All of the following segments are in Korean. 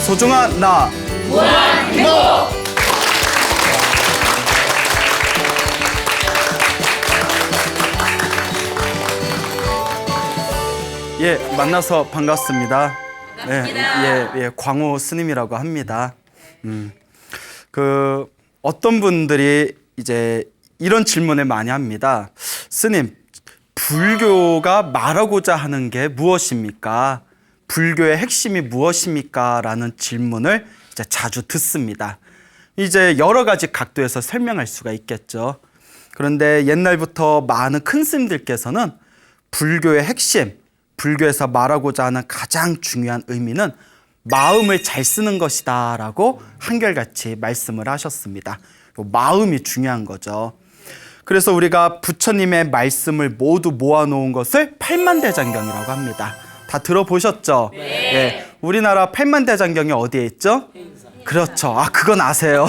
소중한 나 무한 행복. 예, 만나서 반갑습니다. 반갑습니다. 예, 광호 스님이라고 합니다. 어떤 분들이 이제 이런 질문을 많이 합니다. 스님, 불교가 말하고자 하는 게 무엇입니까? 불교의 핵심이 무엇입니까? 라는 질문을 이제 자주 듣습니다. 이제 여러 가지 각도에서 설명할 수가 있겠죠. 그런데 옛날부터 많은 큰 스님들께서는 불교의 핵심, 불교에서 말하고자 하는 가장 중요한 의미는 마음을 잘 쓰는 것이다 라고 한결같이 말씀을 하셨습니다. 마음이 중요한 거죠. 그래서 우리가 부처님의 말씀을 모두 모아놓은 것을 팔만대장경이라고 합니다. 다 들어보셨죠? 네. 예, 우리나라 팔만대장경이 어디에 있죠? 그렇죠. 아, 그건 아세요.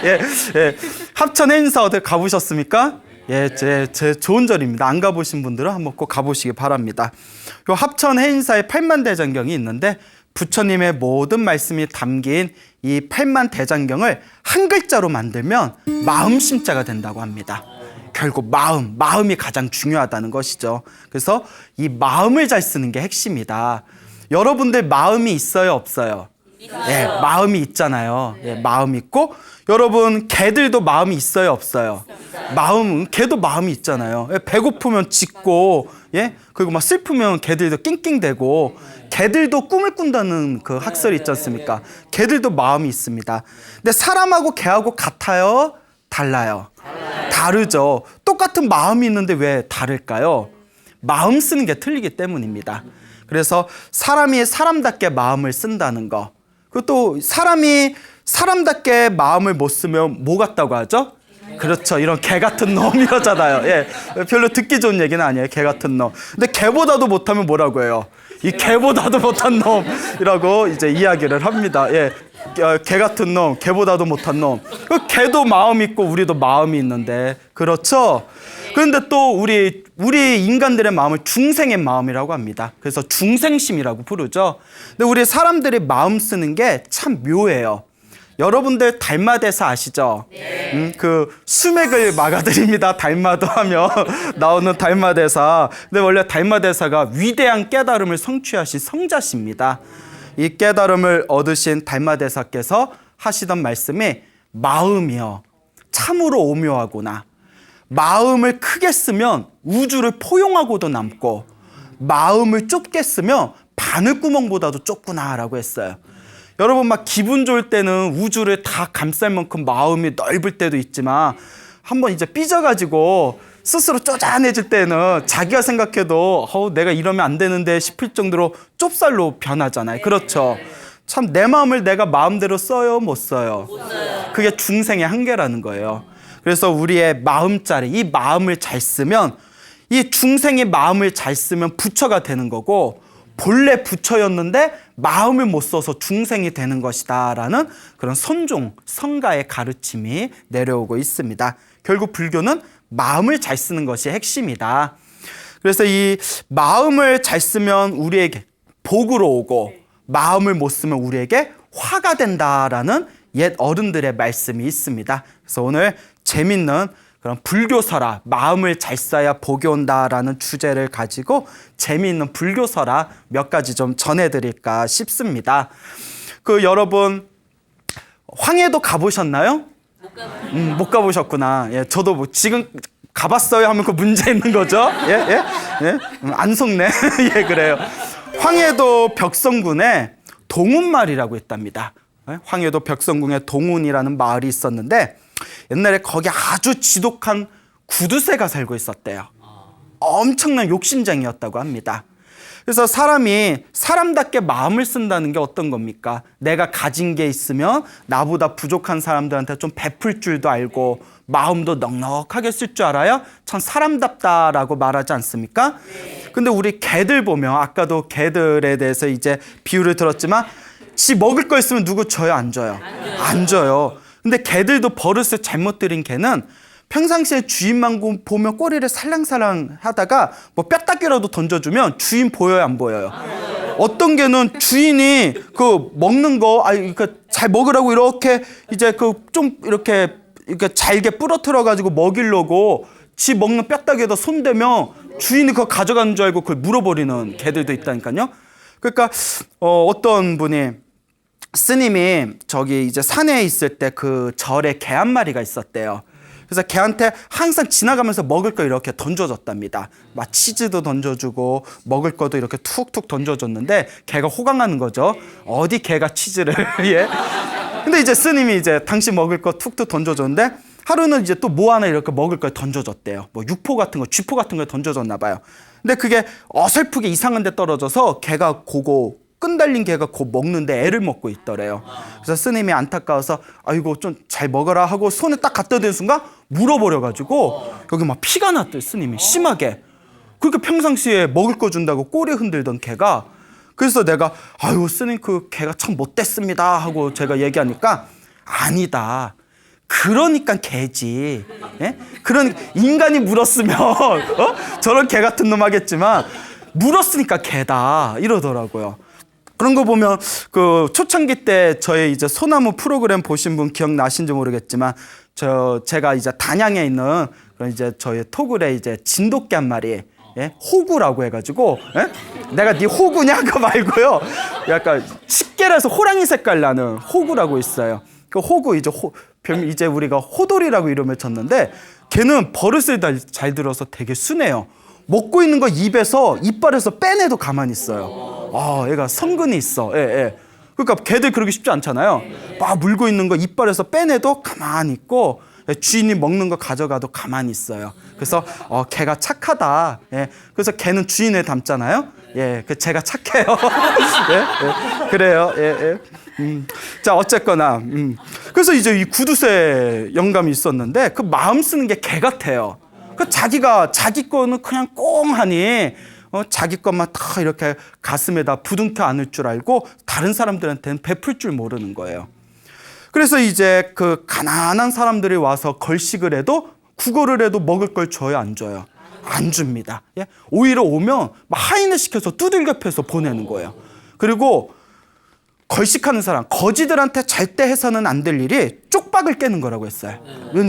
예. 합천 해인사 어디 가보셨습니까? 예, 제 좋은 절입니다. 안 가보신 분들은 한번 꼭 가보시기 바랍니다. 요 합천 해인사에 팔만대장경이 있는데 부처님의 모든 말씀이 담긴 이 팔만대장경을 한 글자로 만들면 마음심자가 된다고 합니다. 결국 마음이 가장 중요하다는 것이죠. 그래서 이 마음을 잘 쓰는 게 핵심이다. 여러분들 마음이 있어요, 없어요? 예, 마음이 있잖아요. 예, 마음 있고 여러분 개들도 마음이 있어요, 없어요? 개도 마음이 있잖아요. 예, 배고프면 짖고, 예, 그리고 막 슬프면 개들도 낑낑대고, 개들도 꿈을 꾼다는 그 학설이 있지 않습니까? 개들도 마음이 있습니다. 근데 사람하고 개하고 같아요, 달라요? 다르죠. 똑같은 마음이 있는데 왜 다를까요? 마음 쓰는 게 틀리기 때문입니다. 그래서 사람이 사람답게 마음을 쓴다는 거. 그리고 또 사람이 사람답게 마음을 못 쓰면 뭐 같다고 하죠? 그렇죠. 이런 개 같은 놈 이러잖아요. 예, 별로 듣기 좋은 얘기는 아니에요. 개 같은 놈. 근데 개보다도 못하면 뭐라고 해요? 이 개보다도 못한 놈이라고 이제 이야기를 합니다. 예, 개 같은 놈, 개보다도 못한 놈. 그 개도 마음 있고 우리도 마음이 있는데, 그렇죠? 그런데 또 우리 인간들의 마음을 중생의 마음이라고 합니다. 그래서 중생심이라고 부르죠. 근데 우리 사람들이 마음 쓰는 게 참 묘해요. 여러분들 달마대사 아시죠? 그 수맥을 막아드립니다. 달마도 하면 나오는 달마대사. 근데 원래 달마대사가 위대한 깨달음을 성취하신 성자십니다. 이 깨달음을 얻으신 달마대사께서 하시던 말씀이 마음이요, 참으로 오묘하구나. 마음을 크게 쓰면 우주를 포용하고도 남고, 마음을 좁게 쓰면 바늘구멍보다도 좁구나 라고 했어요. 여러분 막 기분 좋을 때는 우주를 다 감쌀 만큼 마음이 넓을 때도 있지만, 한번 이제 삐져가지고 스스로 쪼잔해질 때는 자기가 생각해도 내가 이러면 안 되는데 싶을 정도로 좁쌀로 변하잖아요. 그렇죠? 참 내 마음을 내가 마음대로 써요, 못 써요? 그게 중생의 한계라는 거예요. 그래서 우리의 마음자리, 이 마음을 잘 쓰면, 이 중생의 마음을 잘 쓰면 부처가 되는 거고, 본래 부처였는데 마음을 못 써서 중생이 되는 것이다 라는 그런 선종, 성가의 가르침이 내려오고 있습니다. 결국 불교는 마음을 잘 쓰는 것이 핵심이다. 그래서 이 마음을 잘 쓰면 우리에게 복으로 오고, 마음을 못 쓰면 우리에게 화가 된다라는 옛 어른들의 말씀이 있습니다. 그래서 오늘 재밌는 그런 불교설화, 마음을 잘 써야 복이 온다라는 주제를 가지고 재미있는 불교설화 몇 가지 좀 전해드릴까 싶습니다. 여러분 황해도 가보셨나요? 못 가보셨구나. 예, 저도 지금 가봤어요 하면 그 문제 있는 거죠. 예? 안 속네. 예, 그래요. 황해도 벽성군에 동운마을이라고 있답니다. 황해도 벽성군에 동운이라는 마을이 있었는데, 옛날에 거기 아주 지독한 구두쇠가 살고 있었대요. 엄청난 욕심쟁이였다고 합니다. 그래서 사람이 사람답게 마음을 쓴다는 게 어떤 겁니까? 내가 가진 게 있으면 나보다 부족한 사람들한테 좀 베풀 줄도 알고 마음도 넉넉하게 쓸 줄 알아야 참 사람답다라고 말하지 않습니까? 근데 우리 개들 보면, 아까도 개들에 대해서 이제 비유를 들었지만, 지 먹을 거 있으면 누구 줘요, 안 줘요? 안 줘요. 근데 개들도 버릇을 잘못 들인 개는 평상시에 주인만 보면 꼬리를 살랑살랑 하다가 뭐 뼈다귀라도 던져주면 주인 보여요, 안 보여요? 어떤 개는 주인이 그 먹는 거, 그러니까 잘 먹으라고 이렇게 이제 그 좀 이렇게 잘게 부러뜨려 가지고 먹이려고 지 먹는 뼈다귀에다 손대면 주인이 그거 가져가는 줄 알고 그걸 물어버리는 개들도 있다니까요. 그러니까 어떤 분이 스님이 저기 이제 산에 있을 때 그 절에 개 한 마리가 있었대요. 그래서 걔한테 항상 지나가면서 먹을 거 이렇게 던져줬답니다. 막 치즈도 던져주고 먹을 거도 이렇게 툭툭 던져줬는데 걔가 호강하는 거죠. 어디 걔가 치즈를 예. 근데 이제 스님이 이제 당신 먹을 거 툭툭 던져줬는데 하루는 이제 또 뭐 하나 이렇게 먹을 걸 던져줬대요. 뭐 육포 같은 거, 쥐포 같은 걸 던져줬나 봐요. 근데 그게 어설프게 이상한 데 떨어져서 걔가 그거 끈달린 개가 곧 먹는데 애를 먹고 있더래요. 그래서 스님이 안타까워서 아이고 좀 잘 먹어라 하고 손에 딱 갖다 대는 순간 물어버려가지고 여기 막 피가 났대요. 스님이 심하게. 그렇게 평상시에 먹을 거 준다고 꼬리 흔들던 개가. 그래서 내가 아이고 스님 그 개가 참 못됐습니다 하고 제가 얘기하니까 아니다. 그러니까 개지. 예? 그러니까 인간이 물었으면 저런 개 같은 놈 하겠지만 물었으니까 개다 이러더라고요. 그런 거 보면 그 초창기 때 저의 이제 소나무 프로그램 보신 분 기억나신지 모르겠지만 제가 이제 단양에 있는 그런 이제 저희 토굴에 이제 진돗개 한 마리 예? 호구라고 해가지고 예? 내가 네 호구냐 그거 말고요. 약간 칡개라서 호랑이 색깔 나는 호구라고 있어요. 그 호구 이제 우리가 호돌이라고 이름을 쳤는데 걔는 버릇을 잘 들어서 되게 순해요. 먹고 있는 거 입에서 이빨에서 빼내도 가만히 있어요. 얘가 성근이 있어. 예. 그러니까 개들 그러기 쉽지 않잖아요. 막 물고 있는 거 이빨에서 빼내도 가만히 있고 주인이 먹는 거 가져가도 가만히 있어요. 그래서 개가 착하다. 예. 그래서 개는 주인을 닮잖아요. 예, 제가 착해요. 예? 그래요. 예. 자, 어쨌거나 그래서 이제 이 구두쇠 영감이 있었는데 그 마음 쓰는 게 개 같아요. 그 자기가 자기 거는 그냥 꽁하니 자기 것만 다 이렇게 가슴에다 부둥켜 안을 줄 알고 다른 사람들한테는 베풀 줄 모르는 거예요. 그래서 이제 그 가난한 사람들이 와서 걸식을 해도 구걸을 해도 먹을 걸 줘요, 안 줘요? 안 줍니다. 예? 오히려 오면 막 하인을 시켜서 두들겨 패서 보내는 거예요. 그리고 걸식하는 사람, 거지들한테 절대 해서는 안 될 일이 쪽박을 깨는 거라고 했어요.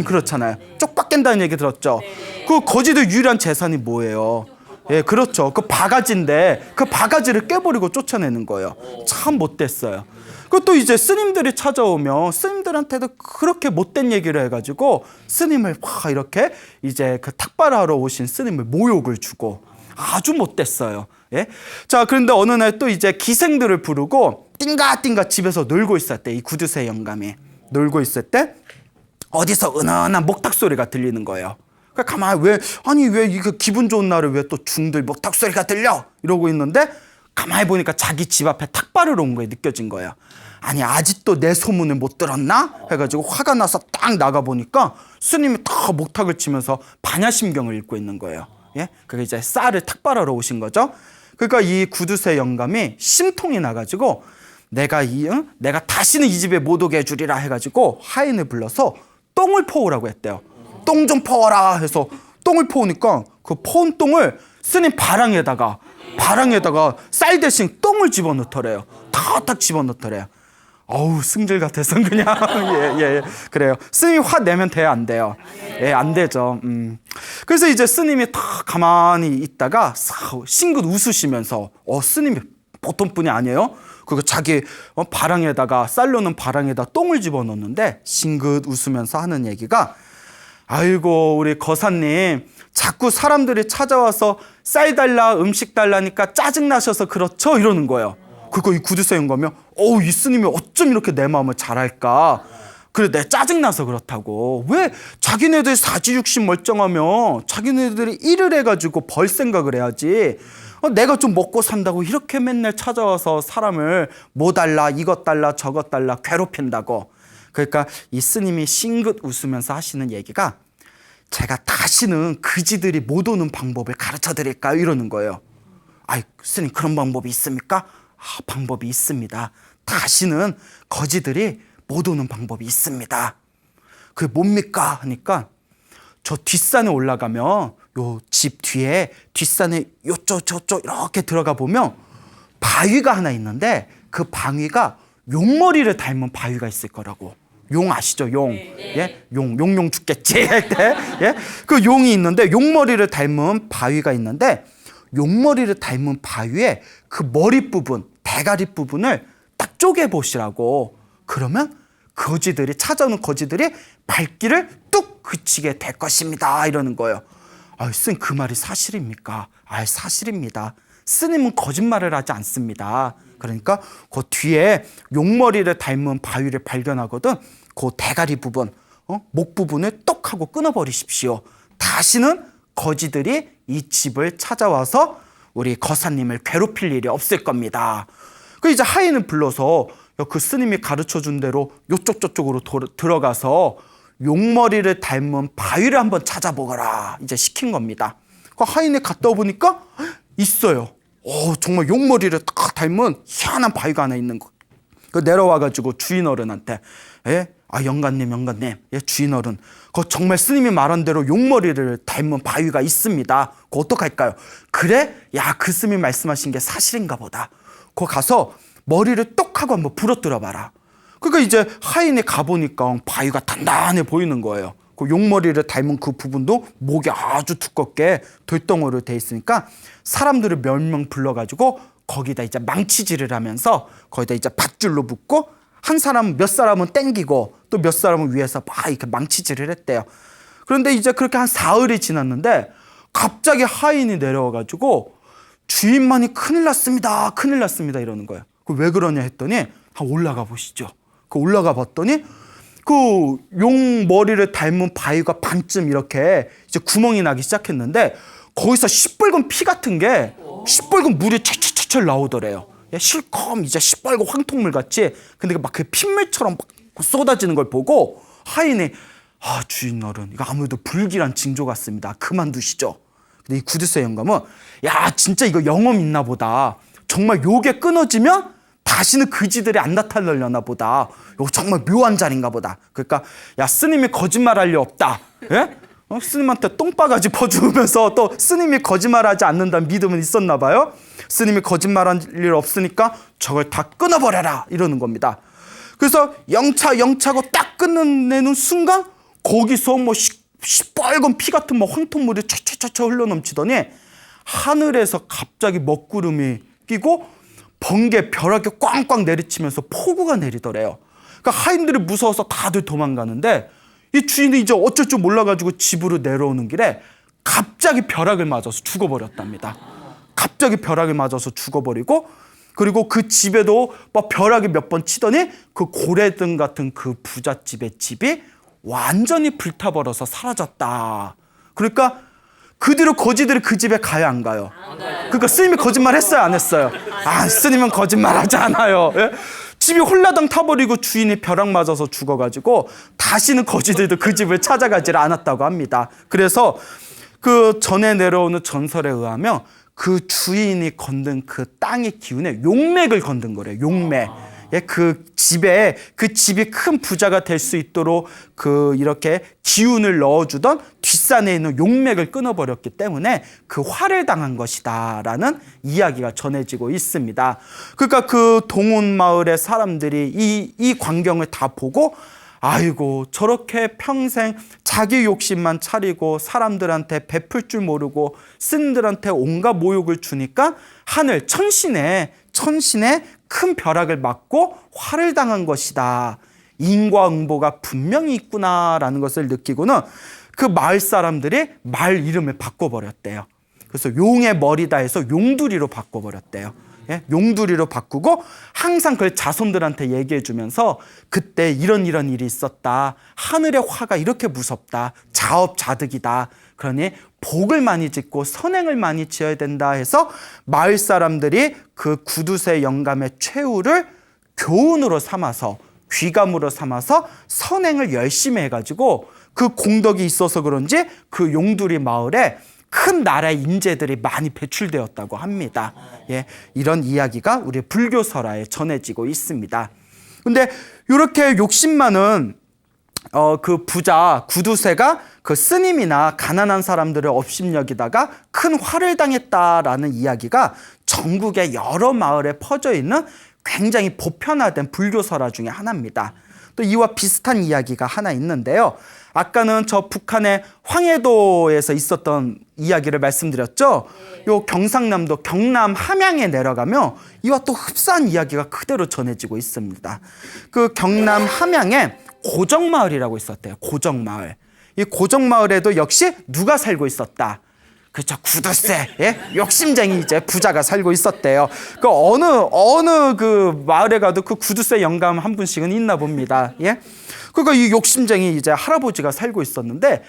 그렇잖아요. 쪽박 깬다는 얘기 들었죠? 그 거지들 유일한 재산이 뭐예요? 예, 그렇죠. 그 바가지인데 그 바가지를 깨버리고 쫓아내는 거예요. 참 못됐어요. 그것도 이제 스님들이 찾아오면 스님들한테도 그렇게 못된 얘기를 해가지고 스님을 막 이렇게 이제 그 탁발하러 오신 스님을 모욕을 주고 아주 못됐어요. 예? 자, 그런데 어느 날 또 이제 기생들을 부르고 띵가띵가 집에서 놀고 있었대. 이 구두쇠 영감이 놀고 있을 때 어디서 은은한 목탁 소리가 들리는 거예요. 가만히 왜 이게 기분 좋은 날에 왜 또 중들 목탁 소리가 들려? 이러고 있는데 가만히 보니까 자기 집 앞에 탁발을 온 거에 느껴진 거예요. 아니 아직도 내 소문을 못 들었나? 해가지고 화가 나서 딱 나가보니까 스님이 다 목탁을 치면서 반야심경을 읽고 있는 거예요. 예? 그게 이제 쌀을 탁발하러 오신 거죠. 그러니까 이 구두쇠 영감이 심통이 나가지고 내가 다시는 이 집에 못 오게 해주리라 해가지고 하인을 불러서 똥을 퍼오라고 했대요. 똥 좀 퍼오라 해서 똥을 퍼오니까 그 퍼온 똥을 스님 바랑에다가 쌀 대신 똥을 집어넣더래요. 탁탁 집어넣더래요. 어우 승질 같아서 그냥 예. 그래요. 스님이 화 내면 돼요, 안 돼요? 예, 안 되죠. 그래서 이제 스님이 탁 가만히 있다가 싱긋 웃으시면서 스님이 보통 분이 아니에요. 그리고 자기 바랑에다가 쌀 넣는 바랑에다 똥을 집어넣는데 싱긋 웃으면서 하는 얘기가 아이고 우리 거사님 자꾸 사람들이 찾아와서 쌀 달라 음식 달라니까 짜증나셔서 그렇죠? 이러는 거예요. 그거 이 구두쇠인 거면 이 스님이 어쩜 이렇게 내 마음을 잘 알까? 그래 내 짜증나서 그렇다고. 왜 자기네들 사지육신 멀쩡하면 자기네들이 일을 해가지고 벌 생각을 해야지. 내가 좀 먹고 산다고 이렇게 맨날 찾아와서 사람을 뭐 달라 이것 달라 저것 달라 괴롭힌다고. 그러니까 이 스님이 싱긋 웃으면서 하시는 얘기가 제가 다시는 그지들이 못 오는 방법을 가르쳐 드릴까요? 이러는 거예요. 아이 스님 그런 방법이 있습니까? 방법이 있습니다. 다시는 거지들이 못 오는 방법이 있습니다. 그게 뭡니까? 하니까 저 뒷산에 올라가면 요 집 뒤에 뒷산에 요쪽 저쪽 이렇게 들어가 보면 바위가 하나 있는데 그 바위가 용머리를 닮은 바위가 있을 거라고. 용 아시죠? 용. 예? 용 죽겠지. 예? 그 용이 있는데 용머리를 닮은 바위가 있는데 용머리를 닮은 바위에 그 머리 부분, 대가리 부분을 딱 쪼개 보시라고. 그러면 거지들이 찾아오는 거지들이 발길을 뚝 그치게 될 것입니다. 이러는 거예요. 아, 스님 그 말이 사실입니까? 아, 사실입니다. 스님은 거짓말을 하지 않습니다. 그러니까 그 뒤에 용머리를 닮은 바위를 발견하거든 그 대가리 부분, 목 부분을 똑 하고 끊어버리십시오. 다시는 거지들이 이 집을 찾아와서 우리 거사님을 괴롭힐 일이 없을 겁니다. 그 이제 하인을 불러서 그 스님이 가르쳐준 대로 요쪽 저쪽으로 들어가서 용머리를 닮은 바위를 한번 찾아보거라 이제 시킨 겁니다. 그 하인이 갔다 오보니까 있어요. 정말 용머리를 딱 닮은 희한한 바위가 하나 있는 거. 그 내려와가지고 주인 어른한테, 예? 아, 영감님, 예, 주인 어른, 그 정말 스님이 말한 대로 용머리를 닮은 바위가 있습니다. 그거 어떡할까요? 그래? 야, 그 스님이 말씀하신 게 사실인가 보다. 그거 가서 머리를 똑 하고 한번 부러뜨려 봐라. 그러니까 이제 하인이 가보니까 바위가 단단해 보이는 거예요. 그 용머리를 닮은 그 부분도 목이 아주 두껍게 돌덩어리로 돼 있으니까 사람들을 몇 명 불러가지고 거기다 이제 망치질을 하면서 거기다 이제 밧줄로 묶고 한 사람 몇 사람은 땡기고 또 몇 사람은 위에서 막 이렇게 망치질을 했대요. 그런데 이제 그렇게 한 사흘이 지났는데 갑자기 하인이 내려와가지고 주인만이 큰일 났습니다 이러는 거예요. 왜 그러냐 했더니 올라가 보시죠. 올라가 봤더니 그 용 머리를 닮은 바위가 반쯤 이렇게 이제 구멍이 나기 시작했는데 거기서 시뻘건 피 같은 게 시뻘건 물이 철철철 나오더래요. 실컷 이제 시뻘건 황통물 같이. 근데 막 그 핏물처럼 막 쏟아지는 걸 보고 하인이 주인 어른 이거 아무래도 불길한 징조 같습니다. 그만두시죠. 근데 이 구두쇠 영감은 야 진짜 이거 영험 있나 보다. 정말 요게 끊어지면 다시는 그지들이 안 나타나려나 보다. 이거 정말 묘한 자리인가 보다. 그러니까 야 스님이 거짓말할 리 없다. 예? 스님한테 똥바가지 퍼주면서 또 스님이 거짓말하지 않는다는 믿음은 있었나 봐요. 스님이 거짓말할 일 없으니까 저걸 다 끊어버려라 이러는 겁니다. 그래서 영차고 딱 끊어내는 순간 거기서 뭐 시뻘건 피 같은 뭐 황통물이 차차차차 흘러넘치더니 하늘에서 갑자기 먹구름이 끼고 번개 벼락이 꽝꽝 내리치면서 폭우가 내리더래요. 그러니까 하인들이 무서워서 다들 도망가는데 이 주인이 이제 어쩔 줄 몰라가지고 집으로 내려오는 길에 갑자기 벼락을 맞아서 죽어버렸답니다. 갑자기 벼락을 맞아서 죽어버리고 그리고 그 집에도 막 벼락이 몇 번 치더니 그 고래등 같은 그 부잣집의 집이 완전히 불타버려서 사라졌다. 그러니까 그 뒤로 거지들이 그 집에 가요 안 가요? 그러니까 스님이 거짓말 했어요 안 했어요? 스님은 거짓말하지 않아요. 예? 집이 홀라당 타버리고 주인이 벼락 맞아서 죽어가지고 다시는 거지들도 그 집을 찾아가지를 않았다고 합니다. 그래서 그 전에 내려오는 전설에 의하면 그 주인이 건든 그 땅의 기운에 용맥을 건든 거래요. 용맥. 예, 그 집이 큰 부자가 될 수 있도록 이렇게 기운을 넣어주던 뒷산에 있는 용맥을 끊어버렸기 때문에 그 화를 당한 것이다라는 이야기가 전해지고 있습니다. 그러니까 그 동온 마을의 사람들이 이 광경을 다 보고 아이고 저렇게 평생 자기 욕심만 차리고 사람들한테 베풀 줄 모르고 스님들한테 온갖 모욕을 주니까 하늘 천신에 큰 벼락을 맞고 화를 당한 것이다. 인과응보가 분명히 있구나라는 것을 느끼고는 그 마을 사람들이 마을 이름을 바꿔버렸대요. 그래서 용의 머리다 해서 용두리로 바꿔버렸대요. 예? 용두리로 바꾸고 항상 그걸 자손들한테 얘기해주면서 그때 이런 일이 있었다. 하늘의 화가 이렇게 무섭다. 자업자득이다. 그러니 복을 많이 짓고 선행을 많이 지어야 된다 해서 마을 사람들이 그 구두쇠 영감의 최후를 교훈으로 삼아서 귀감으로 삼아서 선행을 열심히 해가지고 그 공덕이 있어서 그런지 그 용두리 마을에 큰 나라의 인재들이 많이 배출되었다고 합니다. 예, 이런 이야기가 우리 불교 설화에 전해지고 있습니다. 근데 이렇게 욕심 많은 그 부자 구두쇠가 그 스님이나 가난한 사람들을 업신여기다가 큰 화를 당했다라는 이야기가 전국의 여러 마을에 퍼져 있는 굉장히 보편화된 불교설화 중에 하나입니다. 또 이와 비슷한 이야기가 하나 있는데요. 아까는 저 북한의 황해도에서 있었던 이야기를 말씀드렸죠. 요 경상남도 경남 함양에 내려가면 이와 또 흡사한 이야기가 그대로 전해지고 있습니다. 그 경남 함양에 고정마을이라고 있었대요. 고정마을. 이 고정마을에도 역시 누가 살고 있었다. 그렇죠. 구두쇠, 예? 욕심쟁이 이제 부자가 살고 있었대요. 그 어느 그 마을에 가도 그 구두쇠 영감 한 분씩은 있나 봅니다. 예? 그러니까 이 욕심쟁이 이제 할아버지가 살고 있었는데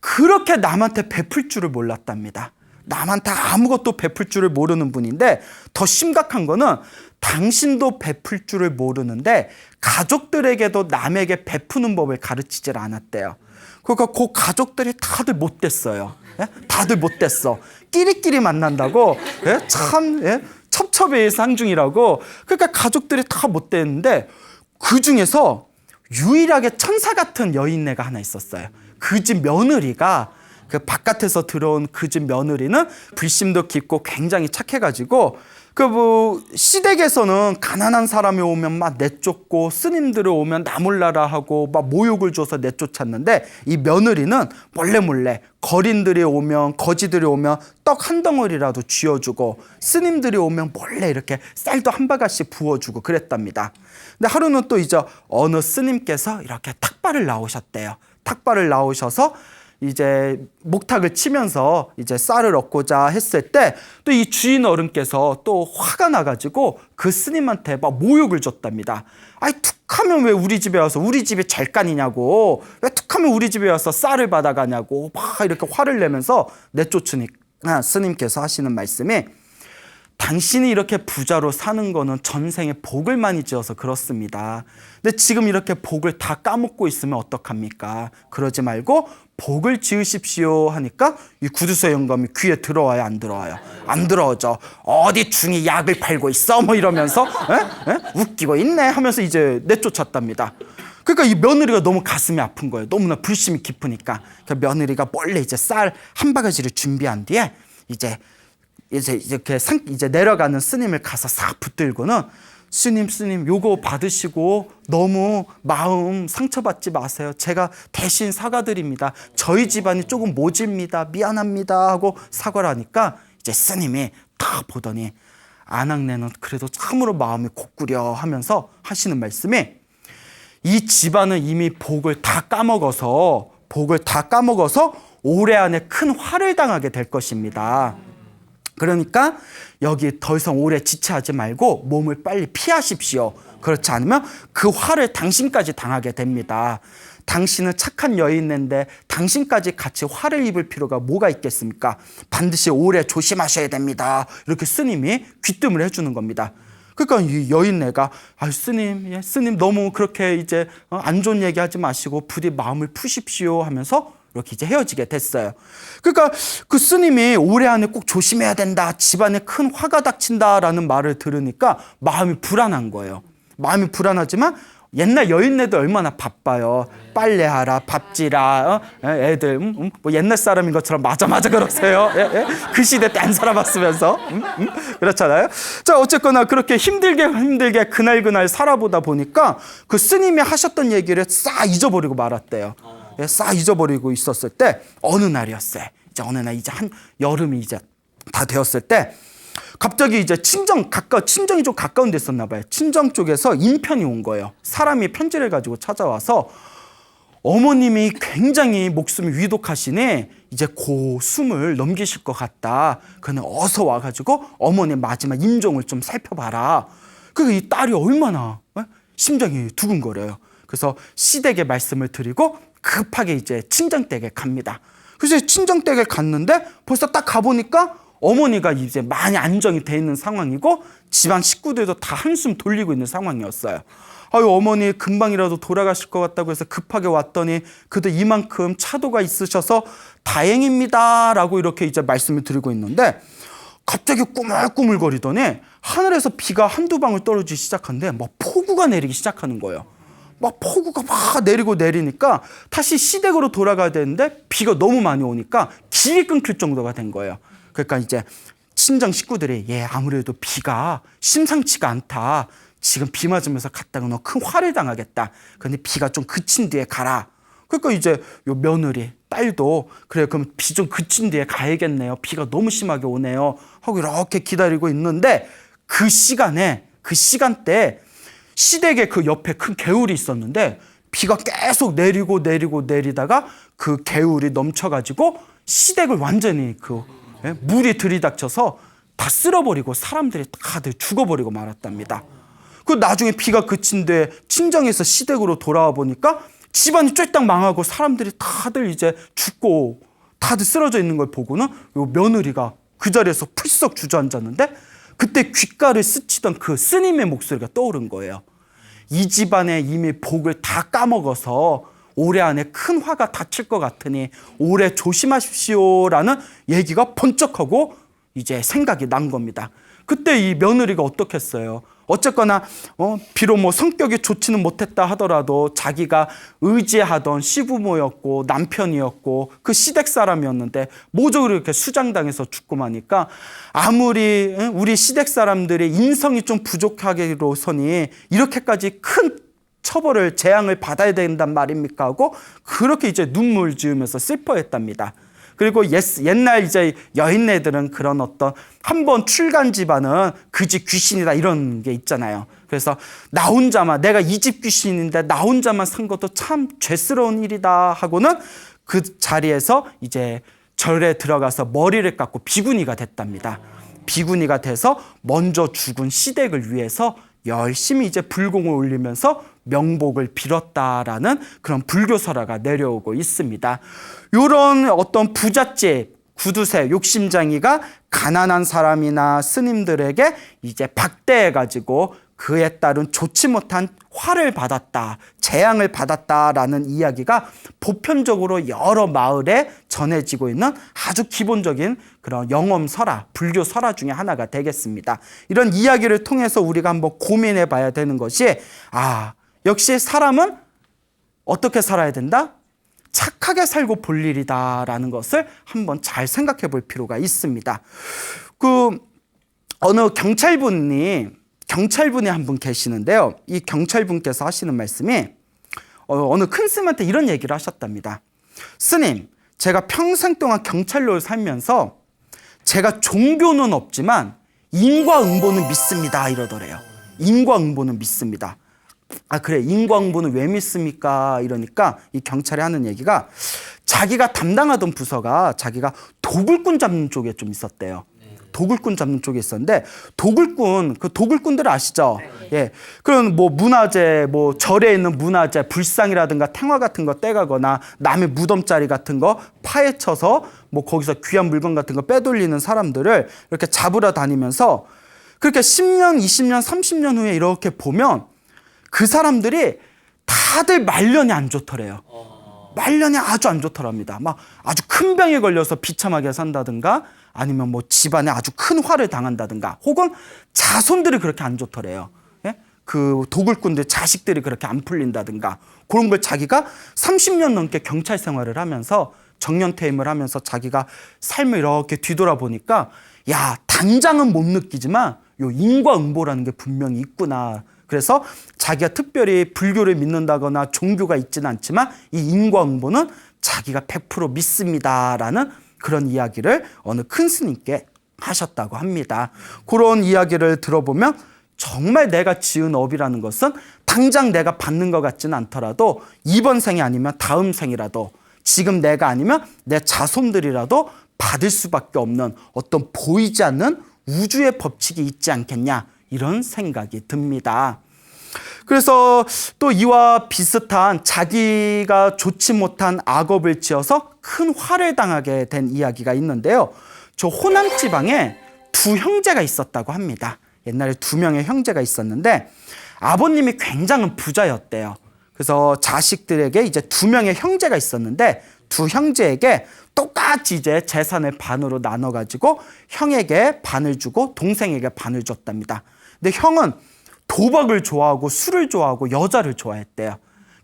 그렇게 남한테 베풀 줄을 몰랐답니다. 남한테 아무것도 베풀 줄을 모르는 분인데 더 심각한 거는 당신도 베풀 줄을 모르는데 가족들에게도 남에게 베푸는 법을 가르치질 않았대요. 그러니까 그 가족들이 다들 못됐어요. 예? 다들 못됐어. 끼리끼리 만난다고. 예? 참 예? 첩첩의 상중이라고. 그러니까 가족들이 다 못됐는데 그 중에서 유일하게 천사 같은 여인네가 하나 있었어요. 그 집 며느리가 그 바깥에서 들어온 그 집 며느리는 불심도 깊고 굉장히 착해가지고 그 뭐 시댁에서는 가난한 사람이 오면 막 내쫓고 스님들이 오면 나 몰라라 하고 막 모욕을 줘서 내쫓았는데 이 며느리는 몰래 거린들이 오면 거지들이 오면 떡 한 덩어리라도 쥐어주고 스님들이 오면 몰래 이렇게 쌀도 한 바가지씩 부어주고 그랬답니다. 근데 하루는 또 이제 어느 스님께서 이렇게 탁발을 나오셨대요. 탁발을 나오셔서 이제 목탁을 치면서 이제 쌀을 얻고자 했을 때 또 이 주인 어른께서 또 화가 나가지고 그 스님한테 막 모욕을 줬답니다. 아이 툭하면 왜 우리 집에 와서 우리 집이 절간이냐고 왜 툭하면 우리 집에 와서 쌀을 받아가냐고 막 이렇게 화를 내면서 내쫓으니까 스님께서 하시는 말씀이 당신이 이렇게 부자로 사는 거는 전생에 복을 많이 지어서 그렇습니다. 근데 지금 이렇게 복을 다 까먹고 있으면 어떡합니까? 그러지 말고 복을 지으십시오 하니까 이 구두쇠 영감이 귀에 들어와요, 안 들어와요? 안 들어오죠. 어디 중이 약을 팔고 있어? 뭐 이러면서 웃기고 있네 하면서 이제 내쫓았답니다. 그러니까 이 며느리가 너무 가슴이 아픈 거예요. 너무나 불심이 깊으니까. 그 며느리가 몰래 이제 쌀 한 바가지를 준비한 뒤에 이제 이렇게 이제 내려가는 스님을 가서 싹 붙들고는 스님 요거 받으시고 너무 마음 상처받지 마세요. 제가 대신 사과드립니다. 저희 집안이 조금 모집니다. 미안합니다 하고 사과를 하니까 이제 스님이 딱 보더니 안악내는 그래도 참으로 마음이 고꾸려 하면서 하시는 말씀이 이 집안은 이미 복을 다 까먹어서 올해 안에 큰 화를 당하게 될 것입니다. 그러니까 여기 더 이상 오래 지체하지 말고 몸을 빨리 피하십시오. 그렇지 않으면 그 화를 당신까지 당하게 됩니다. 당신은 착한 여인인데 당신까지 같이 화를 입을 필요가 뭐가 있겠습니까? 반드시 오래 조심하셔야 됩니다. 이렇게 스님이 귀뜸을 해주는 겁니다. 그러니까 이 여인네가 스님 너무 그렇게 이제 안 좋은 얘기하지 마시고 부디 마음을 푸십시오 하면서 이렇게 이제 헤어지게 됐어요. 그러니까 그 스님이 올해 안에 꼭 조심해야 된다. 집안에 큰 화가 닥친다라는 말을 들으니까 마음이 불안한 거예요. 마음이 불안하지만 옛날 여인네도 얼마나 바빠요. 빨래하라, 밥지라, 애들 뭐 옛날 사람인 것처럼 맞아 그러세요. 그 시대 때 안 살아봤으면서 그렇잖아요. 자 어쨌거나 그렇게 힘들게 그날 살아보다 보니까 그 스님이 하셨던 얘기를 싹 잊어버리고 말았대요. 싹 잊어버리고 있었을 때 어느 날이었어요. 어느 날 이제 한 여름이 이제 다 되었을 때 갑자기 이제 친정이 좀 가까운 데 있었나 봐요. 친정 쪽에서 인편이 온 거예요. 사람이 편지를 가지고 찾아와서 어머님이 굉장히 목숨이 위독하시네. 이제 고 숨을 넘기실 것 같다. 그냥 어서 와가지고 어머님 마지막 임종을 좀 살펴봐라. 그러니까 이 딸이 얼마나 심장이 두근거려요. 그래서 시댁에 말씀을 드리고 급하게 이제 친정댁에 갑니다. 그래서 친정댁에 갔는데 벌써 딱 가보니까 어머니가 이제 많이 안정이 돼 있는 상황이고 집안 식구들도 다 한숨 돌리고 있는 상황이었어요. 아유 어머니 금방이라도 돌아가실 것 같다고 해서 급하게 왔더니 그래도 이만큼 차도가 있으셔서 다행입니다 라고 이렇게 이제 말씀을 드리고 있는데 갑자기 꾸물꾸물거리더니 하늘에서 비가 한두 방울 떨어지기 시작하는데 막 폭우가 내리기 시작하는 거예요. 막 폭우가 막 내리고 내리니까 다시 시댁으로 돌아가야 되는데 비가 너무 많이 오니까 길이 끊길 정도가 된 거예요. 그러니까 이제 친정 식구들이 아무래도 비가 심상치가 않다. 지금 비 맞으면서 갔다가 너 큰 화를 당하겠다. 그런데 비가 좀 그친 뒤에 가라. 그러니까 이제 요 며느리 딸도 그래 그럼 비 좀 그친 뒤에 가야겠네요. 비가 너무 심하게 오네요. 하고 이렇게 기다리고 있는데 그 시간대에 시댁의 그 옆에 큰 개울이 있었는데 비가 계속 내리다가 그 개울이 넘쳐가지고 시댁을 완전히 물이 들이닥쳐서 다 쓸어버리고 사람들이 다들 죽어버리고 말았답니다. 그 나중에 비가 그친 뒤에 친정에서 시댁으로 돌아와 보니까 집안이 쫄딱 망하고 사람들이 다들 이제 죽고 다들 쓰러져 있는 걸 보고는 요 며느리가 그 자리에서 풀썩 주저앉았는데 그때 귓가를 스치던 그 스님의 목소리가 떠오른 거예요. 이 집안에 이미 복을 다 까먹어서 올해 안에 큰 화가 닥칠 것 같으니 올해 조심하십시오라는 얘기가 번쩍하고 이제 생각이 난 겁니다. 그때 이 며느리가 어떻겠어요? 어쨌거나 비록 뭐 성격이 좋지는 못했다 하더라도 자기가 의지하던 시부모였고 남편이었고 그 시댁 사람이었는데 모조리 이렇게 수장당해서 죽고 마니까 아무리 우리 시댁 사람들의 인성이 좀 부족하기로서니 이렇게까지 큰 처벌을 재앙을 받아야 된단 말입니까 하고 그렇게 이제 눈물 지으면서 슬퍼했답니다. 그리고 옛날 이제 여인네들은 그런 어떤 한번 출간 집안은 그 집 귀신이다 이런 게 있잖아요. 그래서 나 혼자만 내가 이 집 귀신인데 나 혼자만 산 것도 참 죄스러운 일이다 하고는 그 자리에서 이제 절에 들어가서 머리를 깎고 비구니가 됐답니다. 비구니가 돼서 먼저 죽은 시댁을 위해서 열심히 이제 불공을 올리면서 명복을 빌었다라는 그런 불교 설화가 내려오고 있습니다. 이런 어떤 부잣집, 구두쇠, 욕심장이가 가난한 사람이나 스님들에게 이제 박대해가지고 그에 따른 좋지 못한 화를 받았다, 재앙을 받았다라는 이야기가 보편적으로 여러 마을에 전해지고 있는 아주 기본적인 그런 영엄 설화, 불교 설화 중에 하나가 되겠습니다. 이런 이야기를 통해서 우리가 한번 고민해 봐야 되는 것이 역시 사람은 어떻게 살아야 된다? 착하게 살고 볼 일이다라는 것을 한번 잘 생각해 볼 필요가 있습니다. 어느 경찰분이 한 분 계시는데요. 이 경찰분께서 하시는 말씀이 어느 큰 스님한테 이런 얘기를 하셨답니다. 스님, 제가 평생 동안 경찰로 살면서 제가 종교는 없지만 인과응보는 믿습니다 이러더래요. 인과응보는 믿습니다. 그래, 인과응보는 왜 믿습니까? 이러니까 이 경찰이 하는 얘기가 자기가 담당하던 부서가 자기가 도굴꾼 잡는 쪽에 좀 있었대요. 도굴꾼 잡는 쪽에 있었는데 도굴꾼들 아시죠? 예. 그런 뭐 문화재, 뭐 절에 있는 문화재, 불상이라든가 탱화 같은 거 떼가거나 남의 무덤자리 같은 거 파헤쳐서 뭐 거기서 귀한 물건 같은 거 빼돌리는 사람들을 이렇게 잡으러 다니면서 그렇게 10년, 20년, 30년 후에 이렇게 보면 그 사람들이 다들 말년이 안 좋더래요. 말년이 아주 안 좋더랍니다. 막 아주 큰 병에 걸려서 비참하게 산다든가 아니면 뭐 집안에 아주 큰 화를 당한다든가 혹은 자손들이 그렇게 안 좋더래요. 예? 그 도굴꾼들 자식들이 그렇게 안 풀린다든가 그런 걸 자기가 30년 넘게 경찰 생활을 하면서 정년퇴임을 하면서 자기가 삶을 이렇게 뒤돌아보니까 당장은 못 느끼지만 요 인과응보라는 게 분명히 있구나. 그래서 자기가 특별히 불교를 믿는다거나 종교가 있지는 않지만 이 인과응보는 자기가 100% 믿습니다라는 그런 이야기를 어느 큰 스님께 하셨다고 합니다. 그런 이야기를 들어보면 정말 내가 지은 업이라는 것은 당장 내가 받는 것 같지는 않더라도 이번 생이 아니면 다음 생이라도 지금 내가 아니면 내 자손들이라도 받을 수밖에 없는 어떤 보이지 않는 우주의 법칙이 있지 않겠냐 이런 생각이 듭니다. 그래서 또 이와 비슷한 자기가 좋지 못한 악업을 지어서 큰 화를 당하게 된 이야기가 있는데요. 저 호남 지방에 두 형제가 있었다고 합니다. 옛날에 두 명의 형제가 있었는데 아버님이 굉장한 부자였대요. 그래서 자식들에게 이제 두 명의 형제가 있었는데 두 형제에게 똑같이 이제 재산을 반으로 나눠가지고 형에게 반을 주고 동생에게 반을 줬답니다. 근데 형은 도박을 좋아하고 술을 좋아하고 여자를 좋아했대요.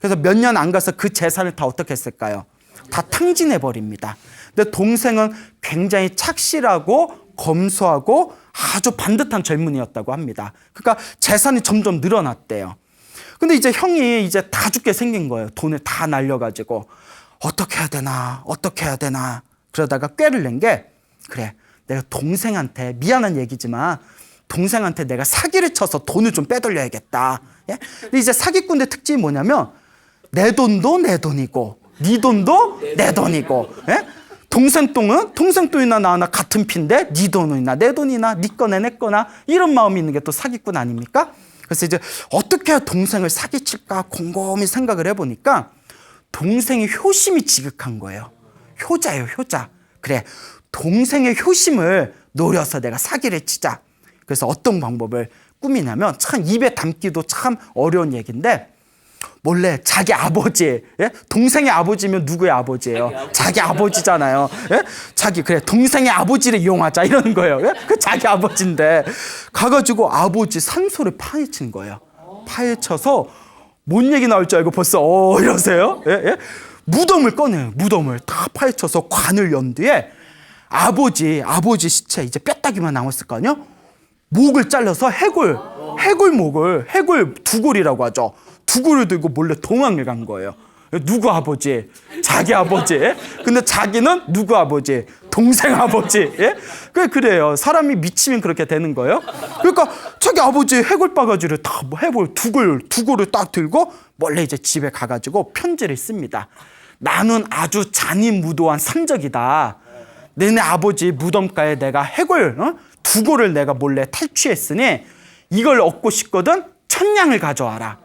그래서 몇 년 안 가서 그 재산을 다 어떻게 했을까요? 다 탕진해 버립니다. 근데 동생은 굉장히 착실하고 검소하고 아주 반듯한 젊은이였다고 합니다. 그러니까 재산이 점점 늘어났대요. 근데 이제 형이 이제 다 죽게 생긴 거예요. 돈을 다 날려가지고 어떻게 해야 되나 어떻게 해야 되나 그러다가 꾀를 낸 게 그래 내가 동생한테 미안한 얘기지만 동생한테 내가 사기를 쳐서 돈을 좀 빼돌려야겠다. 예? 근데 이제 사기꾼의 특징이 뭐냐면 내 돈도 내 돈이고 네 돈도 내 돈이고 예? 동생 돈이나 나나 같은 피인데 네 돈이나 내 돈이나 네 거나 내 거나 이런 마음이 있는 게 또 사기꾼 아닙니까? 그래서 이제 어떻게 해야 동생을 사기칠까 곰곰이 생각을 해보니까 동생의 효심이 지극한 거예요. 효자예요, 효자. 그래, 동생의 효심을 노려서 내가 사기를 치자. 그래서 어떤 방법을 꾸미냐면 참 입에 담기도 참 어려운 얘기인데 몰래 자기 아버지, 예? 동생의 아버지면 누구의 아버지예요? 자기 아버지잖아요. 예? 그래 동생의 아버지를 이용하자 이러는 거예요. 예? 그 자기 아버지인데 가가지고 아버지 산소를 파헤친 거예요. 파헤쳐서 뭔 얘기 나올 줄 알고 벌써 이러세요? 예? 예? 무덤을 꺼내요. 무덤을 다 파헤쳐서 관을 연 뒤에 아버지 시체 이제 뼈다귀만 남았을 거 아니요? 목을 잘라서 해골 두골이라고 하죠. 두골을 들고 몰래 도망을 간 거예요. 누구 아버지? 자기 아버지. 근데 자기는 누구 아버지? 동생 아버지. 예? 그래요. 사람이 미치면 그렇게 되는 거예요. 그러니까 자기 아버지 해골 바가지를 다 해골 두골을 딱 들고 몰래 이제 집에 가가지고 편지를 씁니다. 나는 아주 잔인무도한 산적이다. 너네 아버지 무덤가에 내가 해골 두골을 내가 몰래 탈취했으니 이걸 얻고 싶거든 천냥을 가져와라.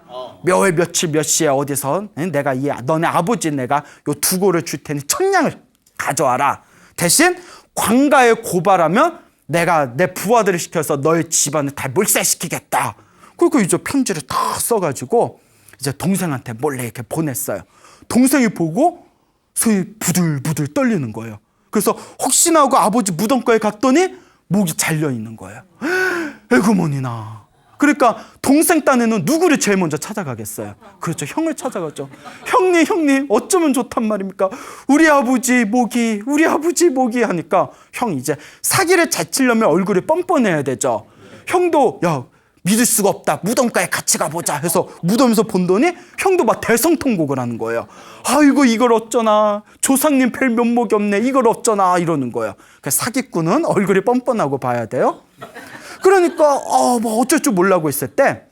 몇월 며칠 몇 시에 어디서 내가 너네 아버지 내가 요 두골을 줄 테니 천냥을 가져와라. 대신 관가에 고발하면 내가 내 부하들을 시켜서 너의 집안을 다 몰살시키겠다. 그리고 이제 편지를 다 써가지고 이제 동생한테 몰래 이렇게 보냈어요. 동생이 보고 손이 부들부들 떨리는 거예요. 그래서 혹시나 하고 아버지 무덤가에 갔더니 목이 잘려 있는 거예요. 에구머니나. 그러니까 동생 딴에는 누구를 제일 먼저 찾아가겠어요? 그렇죠. 형을 찾아가죠. 형님 어쩌면 좋단 말입니까? 우리 아버지 목이 하니까 형 이제 사기를 잘 치려면 얼굴이 뻔뻔해야 되죠. 형도 야 믿을 수가 없다. 무덤가에 같이 가보자 해서 무덤에서 본더니 형도 막 대성통곡을 하는 거예요. 아이고 이걸 어쩌나 조상님 뵐 면목이 없네 이걸 어쩌나 이러는 거예요. 그러니까 사기꾼은 얼굴이 뻔뻔하고 봐야 돼요. 그러니까 뭐 어쩔 줄 몰라고 했을 때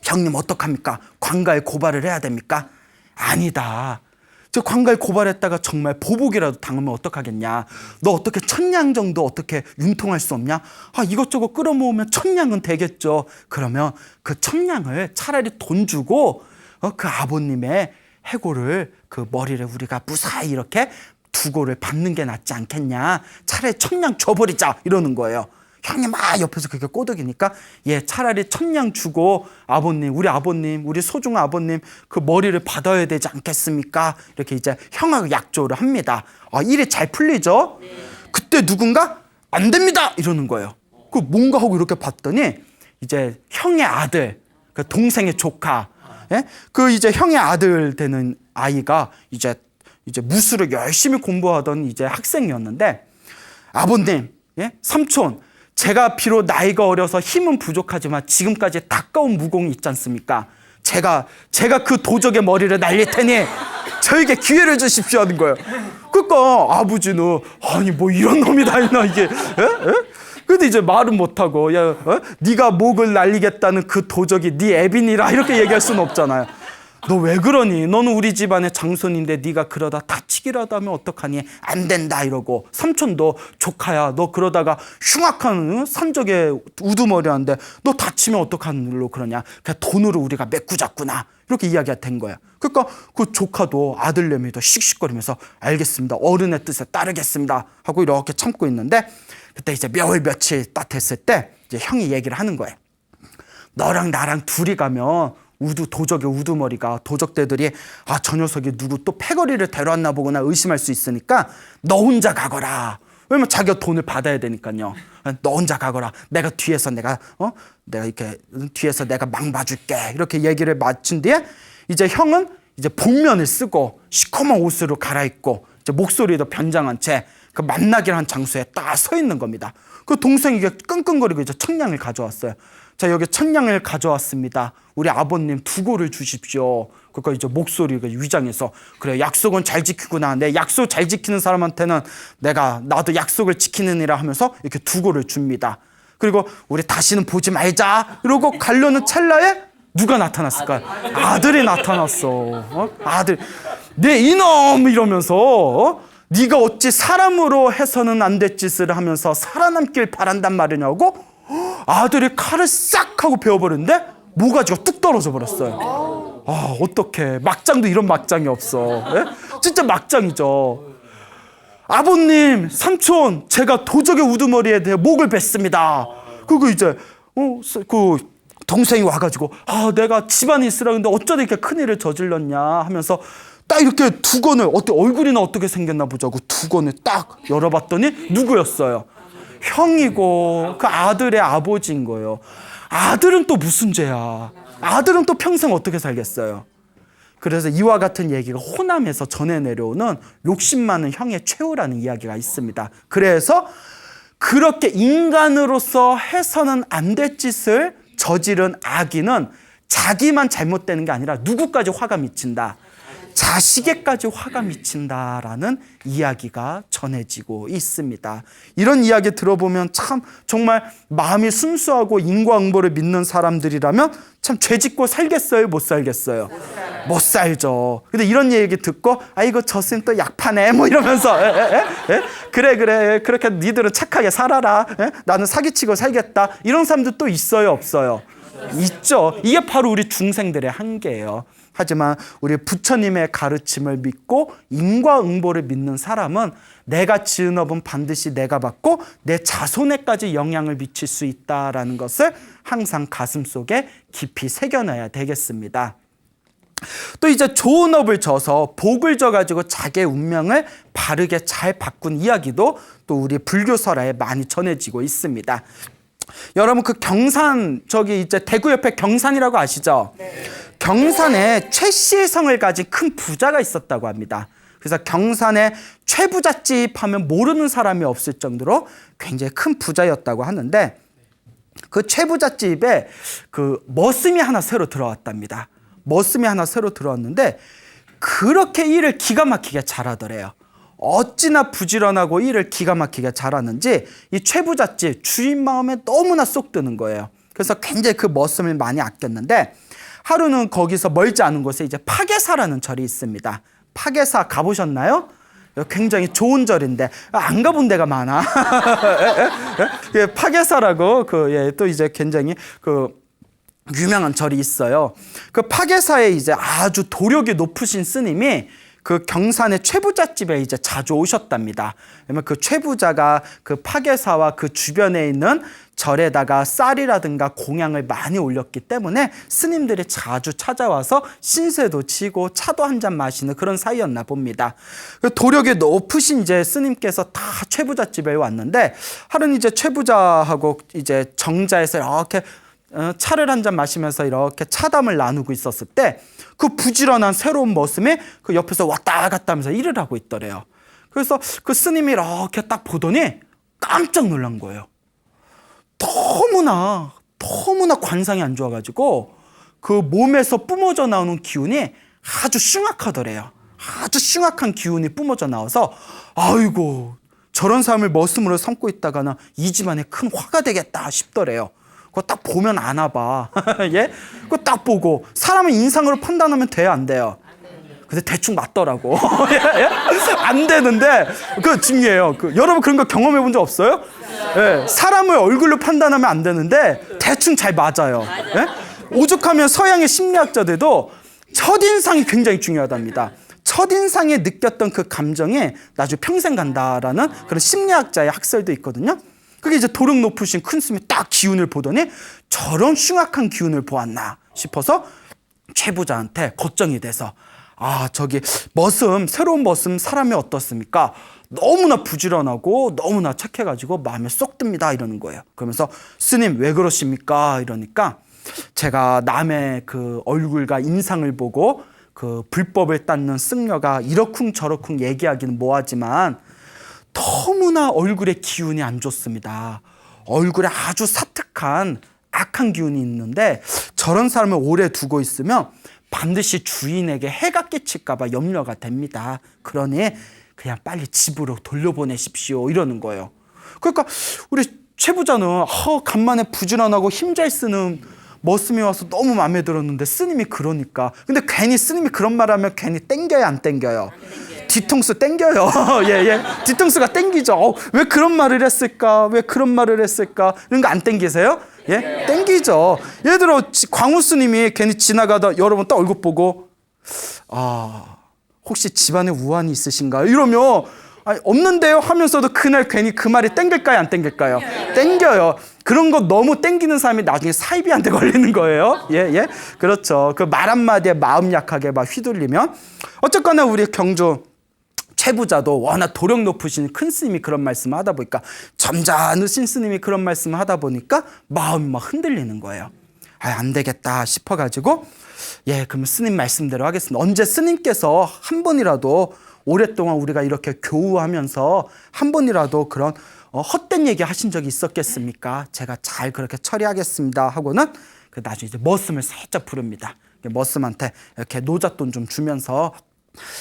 형님 어떡합니까? 관가에 고발을 해야 됩니까? 아니다. 저 관가에 고발했다가 정말 보복이라도 당하면 어떡하겠냐? 너 어떻게 천냥 정도 어떻게 융통할 수 없냐? 이것저것 끌어모으면 천냥은 되겠죠. 그러면 그 천냥을 차라리 돈 주고 그 아버님의 해골을 그 머리를 우리가 무사히 이렇게 두골을 받는 게 낫지 않겠냐? 차라리 천냥 줘버리자 이러는 거예요. 형님 옆에서 그게 꼬득이니까 차라리 천냥 주고 우리 소중한 아버님 그 머리를 받아야 되지 않겠습니까? 이렇게 이제 형하고 약조를 합니다. 일이 잘 풀리죠? 그때 누군가 안 됩니다 이러는 거예요. 그 뭔가 하고 이렇게 봤더니 이제 형의 아들, 그 동생의 조카, 그 이제 형의 아들 되는 아이가 이제 무술을 열심히 공부하던 이제 학생이었는데 아버님, 삼촌. 제가 비록 나이가 어려서 힘은 부족하지만 지금까지 닦아온 무공이 있지 않습니까? 제가 그 도적의 머리를 날릴 테니 저에게 기회를 주십시오 하는 거예요. 그러니까 아버지는 아니 뭐 이런 놈이 다 있나 이게. 근데 이제 말은 못하고 네가 목을 날리겠다는 그 도적이 네 애빈이라 이렇게 얘기할 수는 없잖아요. 너 왜 그러니? 너는 우리 집안의 장손인데 네가 그러다 다치기라도 하면 어떡하니? 안 된다 이러고 삼촌도 조카야 너 그러다가 흉악한 산적의 우두머리한데 너 다치면 어떡하는 그러냐? 그냥 돈으로 우리가 메꾸자꾸나 이렇게 이야기가 된 거야. 그러니까 그 조카도 아들내미도 씩씩거리면서 알겠습니다. 어른의 뜻에 따르겠습니다 하고 이렇게 참고 있는데 그때 이제 몇월 며칠 딱 됐을 때 이제 형이 얘기를 하는 거예요. 너랑 나랑 둘이 가면 도적의 우두머리가 도적대들이 저 녀석이 누구 또 패거리를 데려왔나 보거나 의심할 수 있으니까 너 혼자 가거라. 왜냐면 자기가 돈을 받아야 되니까요. 너 혼자 가거라. 내가 뒤에서 내가 이렇게 뒤에서 내가 망 봐줄게. 이렇게 얘기를 마친 뒤에 이제 형은 이제 본면을 쓰고 시커먼 옷으로 갈아입고 이제 목소리도 변장한 채 그 만나기로 한 장소에 딱 서 있는 겁니다. 그 동생이 끙끙거리고 이제 청량을 가져왔어요. 자, 여기 청량을 가져왔습니다. 우리 아버님 2고를 주십시오. 그러니까 이제 목소리가 위장해서 그래, 약속은 잘 지키구나. 내 약속 잘 지키는 사람한테는 나도 약속을 지키느니라 하면서 이렇게 2고를 줍니다. 그리고 우리 다시는 보지 말자 이러고 가려는 찰나에 누가 나타났을까요? 아들이 나타났어. 아들, 내 이놈 이러면서 네가 어찌 사람으로 해서는 안 될 짓을 하면서 살아남길 바란단 말이냐고 아들이 칼을 싹 하고 베어버렸는데 모가지가 뚝 떨어져 버렸어요. 아, 어떡해. 막장도 이런 막장이 없어. 예? 진짜 막장이죠. 아버님, 삼촌, 제가 도적의 우두머리에 대해 목을 뱄습니다. 그리고 이제 그 동생이 와가지고 내가 집안에 있으라 근데 어쩌다 이렇게 큰일을 저질렀냐 하면서 딱 이렇게 2권을 얼굴이나 어떻게 생겼나 보자고 2권을 딱 열어봤더니 누구였어요? 형이고 그 아들의 아버지인 거예요. 아들은 또 무슨 죄야? 아들은 또 평생 어떻게 살겠어요? 그래서 이와 같은 얘기가 호남에서 전해 내려오는 욕심 많은 형의 최후라는 이야기가 있습니다. 그래서 그렇게 인간으로서 해서는 안 될 짓을 저지른 악인은 자기만 잘못되는 게 아니라 누구까지 화가 미친다. 자식에까지 화가 미친다라는 이야기가 전해지고 있습니다. 이런 이야기 들어보면 참 정말 마음이 순수하고 인과응보를 믿는 사람들이라면 참 죄짓고 살겠어요? 못 살겠어요? 못 살죠. 근데 이런 얘기 듣고 아이고 저 쌤 또 약파네 뭐 이러면서 그래 그렇게 니들은 착하게 살아라. 나는 사기치고 살겠다. 이런 사람들 또 있어요? 없어요? 있죠. 이게 바로 우리 중생들의 한계예요. 하지만 우리 부처님의 가르침을 믿고 인과응보를 믿는 사람은 내가 지은 업은 반드시 내가 받고 내 자손에까지 영향을 미칠 수 있다라는 것을 항상 가슴속에 깊이 새겨놔야 되겠습니다. 또 이제 좋은 업을 져서 복을 져가지고 자기의 운명을 바르게 잘 바꾼 이야기도 또 우리 불교 설화에 많이 전해지고 있습니다. 여러분 그 경산 이제 대구 옆에 경산이라고 아시죠? 네. 경산에 최씨의 성을 가진 큰 부자가 있었다고 합니다. 그래서 경산에 최부잣집 하면 모르는 사람이 없을 정도로 굉장히 큰 부자였다고 하는데 그 최부잣집에 그 머슴이 하나 새로 들어왔답니다. 머슴이 하나 새로 들어왔는데 그렇게 일을 기가 막히게 잘하더래요. 어찌나 부지런하고 일을 기가 막히게 잘하는지 이 최부잣집 주인 마음에 너무나 쏙 드는 거예요. 그래서 굉장히 그 머슴을 많이 아꼈는데 하루는 거기서 멀지 않은 곳에 이제 파괴사라는 절이 있습니다. 파괴사 가보셨나요? 굉장히 좋은 절인데 안 가본 데가 많아. 파괴사라고 또 이제 굉장히 유명한 절이 있어요. 그 파괴사에 이제 아주 도력이 높으신 스님이 그 경산의 최부잣집에 이제 자주 오셨답니다. 왜냐면 그 최부자가 그 파괴사와 그 주변에 있는 절에다가 쌀이라든가 공양을 많이 올렸기 때문에 스님들이 자주 찾아와서 신세도 지고 차도 한 잔 마시는 그런 사이였나 봅니다. 그 도력이 높으신 이제 스님께서 다 최부잣집에 왔는데 하루는 이제 최부자하고 이제 정자에서 이렇게 차를 한 잔 마시면서 이렇게 차담을 나누고 있었을 때 그 부지런한 새로운 머슴이 그 옆에서 왔다 갔다 하면서 일을 하고 있더래요. 그래서 그 스님이 이렇게 딱 보더니 깜짝 놀란 거예요. 너무나 관상이 안 좋아가지고 그 몸에서 뿜어져 나오는 기운이 아주 흉악하더래요. 아주 흉악한 기운이 뿜어져 나와서 아이고 저런 사람을 머슴으로 삼고 있다가는 이 집안에 큰 화가 되겠다 싶더래요. 그거 딱 보면 아나 봐. 예? 그거 딱 보고 사람의 인상으로 판단하면 돼요, 안 돼요? 근데 대충 맞더라고. 예? 안 되는데 그거 중요해요. 여러분 그런 거 경험해 본 적 없어요? 예? 사람을 얼굴로 판단하면 안 되는데 대충 잘 맞아요. 예? 오죽하면 서양의 심리학자들도 첫인상이 굉장히 중요하답니다. 첫인상에 느꼈던 그 감정이 나중에 평생 간다라는 그런 심리학자의 학설도 있거든요. 그게 이제 도력 높으신 큰 스님이 딱 기운을 보더니 저런 흉악한 기운을 보았나 싶어서 최부자한테 걱정이 돼서 저기 새로운 머슴 사람이 어떻습니까? 너무나 부지런하고 너무나 착해가지고 마음에 쏙 듭니다 이러는 거예요. 그러면서 스님 왜 그러십니까? 이러니까 제가 남의 그 얼굴과 인상을 보고 그 불법을 닦는 승려가 이러쿵저러쿵 얘기하기는 뭐하지만 너무나 얼굴에 기운이 안 좋습니다. 얼굴에 아주 사특한 악한 기운이 있는데 저런 사람을 오래 두고 있으면 반드시 주인에게 해가 끼칠까 봐 염려가 됩니다. 그러니 그냥 빨리 집으로 돌려보내십시오 이러는 거예요. 그러니까 우리 최 부자는 간만에 부지런하고 힘 잘 쓰는 머슴이 와서 너무 마음에 들었는데 스님이 그러니까. 근데 괜히 스님이 그런 말하면 괜히 땡겨요, 안 땡겨요? 뒤통수 땡겨요. 예. 뒤통수가 땡기죠. 왜 그런 말을 했을까? 왜 그런 말을 했을까? 이런 거 안 땡기세요? 예? 땡기죠. 예를 들어 광우 스님이 괜히 지나가다 여러분 딱 얼굴 보고 혹시 집안에 우환이 있으신가요? 이러면 아니, 없는데요 하면서도 그날 괜히 그 말이 땡길까요, 안 땡길까요? 땡겨요. 그런 거 너무 땡기는 사람이 나중에 사이비한테 걸리는 거예요. 예. 그렇죠. 그 말 한마디에 마음 약하게 막 휘둘리면. 어쨌거나 우리 경주 최부자도 워낙 도력 높으신 큰 스님이 그런 말씀을 하다 보니까, 점잖으신 스님이 그런 말씀을 하다 보니까 마음이 막 흔들리는 거예요. 안 되겠다 싶어가지고 그럼 스님 말씀대로 하겠습니다. 언제 스님께서 한 번이라도 오랫동안 우리가 이렇게 교우하면서 한 번이라도 그런 헛된 얘기 하신 적이 있었겠습니까? 제가 잘 그렇게 처리하겠습니다 하고는 나중에 이제 머슴을 살짝 부릅니다. 머슴한테 이렇게 노잣돈 좀 주면서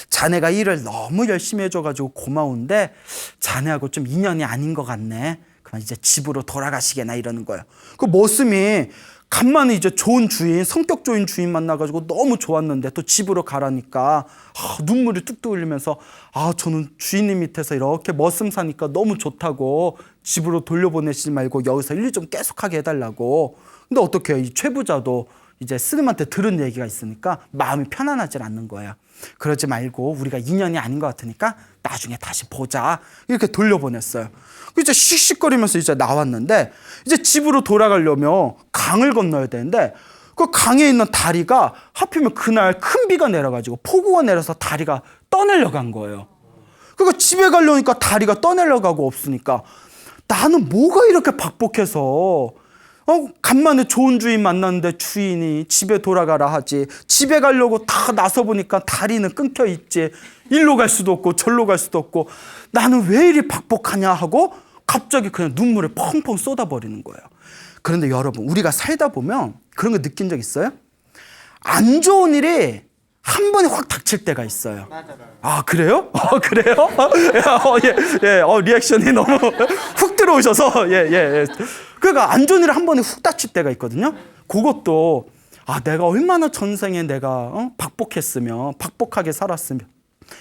자네가 일을 너무 열심히 해줘가지고 고마운데 자네하고 좀 인연이 아닌 것 같네. 그만 이제 집으로 돌아가시게나 이러는 거예요. 그 머슴이 간만에 이제 좋은 주인, 성격 좋은 주인 만나가지고 너무 좋았는데 또 집으로 가라니까 눈물이 뚝뚝 흘리면서 저는 주인님 밑에서 이렇게 머슴 사니까 너무 좋다고 집으로 돌려보내시지 말고 여기서 일 좀 계속하게 해달라고. 근데 어떻게 해요? 이 최부자도 이제 스님한테 들은 얘기가 있으니까 마음이 편안하지 않는 거예요. 그러지 말고 우리가 인연이 아닌 것 같으니까 나중에 다시 보자 이렇게 돌려보냈어요. 이제 씩씩거리면서 이제 나왔는데 이제 집으로 돌아가려면 강을 건너야 되는데 그 강에 있는 다리가 하필이면 그날 큰 비가 내려가지고 폭우가 내려서 다리가 떠내려간 거예요. 그러니까 집에 가려니까 다리가 떠내려가고 없으니까 나는 뭐가 이렇게 박복해서 간만에 좋은 주인 만났는데 주인이 집에 돌아가라 하지, 집에 가려고 다 나서 보니까 다리는 끊겨 있지, 일로 갈 수도 없고 절로 갈 수도 없고 나는 왜 이리 박복하냐 하고 갑자기 그냥 눈물을 펑펑 쏟아버리는 거예요. 그런데 여러분, 우리가 살다 보면 그런 거 느낀 적 있어요? 안 좋은 일이 한 번에 확 닥칠 때가 있어요. 그래요? 그래요? 리액션이 너무 훅 들어오셔서 그러니까 안 좋은 일이 한 번에 훅 닥칠 때가 있거든요. 그것도 내가 얼마나 전생에 내가 박복했으면, 박복하게 살았으면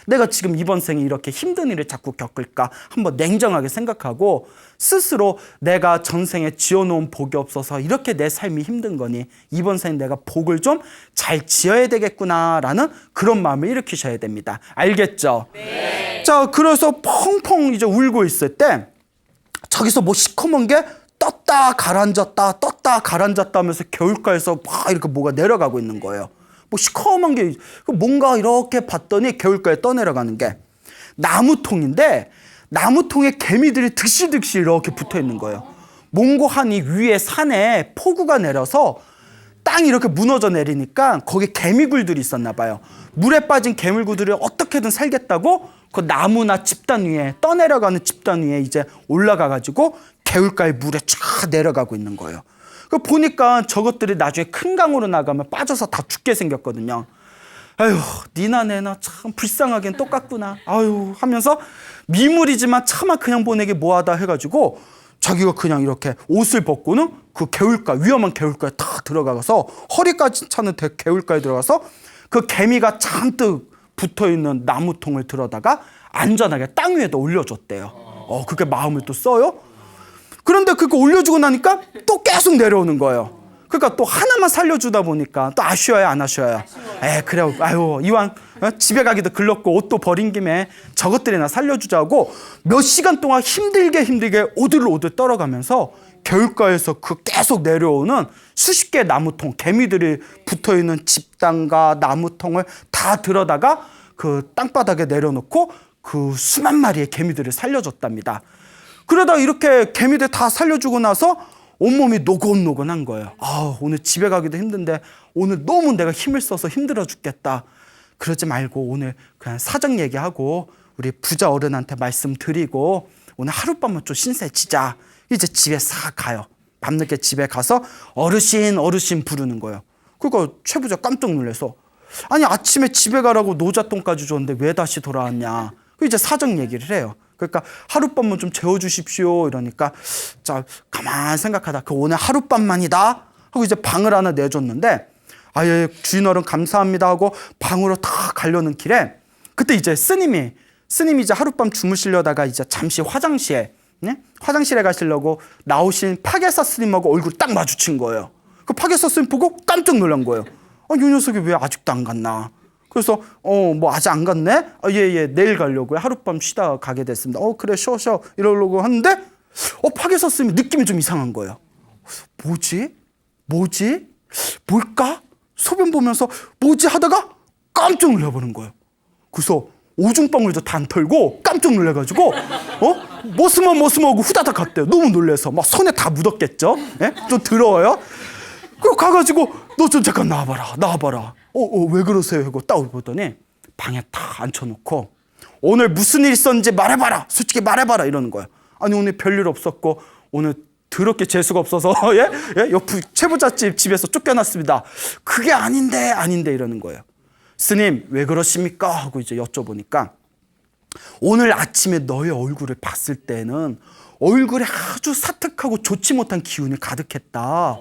내가 지금 이번 생에 이렇게 힘든 일을 자꾸 겪을까 한번 냉정하게 생각하고 스스로 내가 전생에 지어놓은 복이 없어서 이렇게 내 삶이 힘든 거니 이번 생에 내가 복을 좀 잘 지어야 되겠구나라는 그런 마음을 일으키셔야 됩니다. 알겠죠? 네. 자, 그래서 펑펑 이제 울고 있을 때 저기서 뭐 시커먼 게 떴다 가라앉았다 하면서 겨울가에서 막 이렇게 뭐가 내려가고 있는 거예요. 뭐 시커먼 게 뭔가 이렇게 봤더니 겨울가에 떠내려가는 게 나무통인데 나무통에 개미들이 득실득실 이렇게 붙어 있는 거예요. 몽고하니 위에 산에 폭우가 내려서 땅이 이렇게 무너져 내리니까 거기에 개미굴들이 있었나 봐요. 물에 빠진 개미굴들이 어떻게든 살겠다고 그 나무나 집단 위에 떠내려가는 집단 위에 이제 올라가가지고 개울가에 물에 쫙 내려가고 있는 거예요. 그 보니까 저것들이 나중에 큰 강으로 나가면 빠져서 다 죽게 생겼거든요. 아유, 니나 내나 참 불쌍하긴 똑같구나. 아유 하면서 미물이지만 차마 그냥 보내기 뭐하다 해가지고 자기가 그냥 이렇게 옷을 벗고는 그 개울가, 위험한 개울가에 탁 들어가서 허리까지 차는 개울가에 들어가서 그 개미가 잔뜩 붙어있는 나무통을 들어다가 안전하게 땅 위에다 올려줬대요. 그게 마음을 또 써요. 그런데 그거 올려주고 나니까 또 계속 내려오는 거예요. 그러니까 또 하나만 살려주다 보니까 또 아쉬워요, 안 아쉬워요? 그래요. 아유, 이왕 집에 가기도 글렀고 옷도 버린 김에 저것들이나 살려주자고 몇 시간 동안 힘들게 오들오들 떨어가면서 겨울가에서 그 계속 내려오는 수십 개의 나무통, 개미들이 붙어있는 집단과 나무통을 다 들어다가 그 땅바닥에 내려놓고 그 수만 마리의 개미들을 살려줬답니다. 그러다 이렇게 개미들 다 살려주고 나서 온몸이 노곤노곤한 거예요. 오늘 집에 가기도 힘든데 오늘 너무 내가 힘을 써서 힘들어 죽겠다. 그러지 말고 오늘 그냥 사정 얘기하고 우리 부자 어른한테 말씀드리고 오늘 하룻밤만 좀 신세지자. 이제 집에 싹 가요. 밤늦게 집에 가서 어르신 부르는 거예요. 그러니까 최 부자 깜짝 놀라서 아니 아침에 집에 가라고 노잣돈까지 줬는데 왜 다시 돌아왔냐. 이제 사정 얘기를 해요. 그러니까 하룻밤만 좀 재워주십시오. 이러니까 자 가만 생각하다 그 오늘 하룻밤만이다 하고 이제 방을 하나 내줬는데 아예 주인 어른 감사합니다 하고 방으로 다 가려는 길에 그때 이제 스님이 이제 하룻밤 주무시려다가 이제 잠시 화장실에 가시려고 나오신 파게사 스님하고 얼굴 딱 마주친 거예요. 그 파게사 스님 보고 깜짝 놀란 거예요. 이 녀석이 왜 아직도 안 갔나? 그래서 뭐 아직 안 갔네? 예, 내일 가려고요. 하룻밤 쉬다 가게 됐습니다. 그래 쉬어 이러려고 하는데 파게사 스님이 느낌이 좀 이상한 거예요. 뭐지? 뭘까? 소변 보면서 뭐지 하다가 깜짝 놀라버린 거예요. 그래서 오줌방울도 다 안 털고 깜짝 놀래가지고 머스머하고 후다닥 갔대요. 너무 놀래서 막 손에 다 묻었겠죠. 예? 좀 더러워요. 그리고 가가지고 너 좀 잠깐 나와봐라. 왜 그러세요? 하고 딱 보더니 방에 딱 앉혀놓고 오늘 무슨 일 있었는지 말해봐라. 솔직히 말해봐라 이러는 거예요. 아니 오늘 별일 없었고 오늘 더럽게 재수가 없어서 옆 최부잣집 집에서 쫓겨났습니다. 그게 아닌데 이러는 거예요. 스님 왜 그러십니까? 하고 이제 여쭤보니까 오늘 아침에 너의 얼굴을 봤을 때는 얼굴에 아주 사특하고 좋지 못한 기운이 가득했다.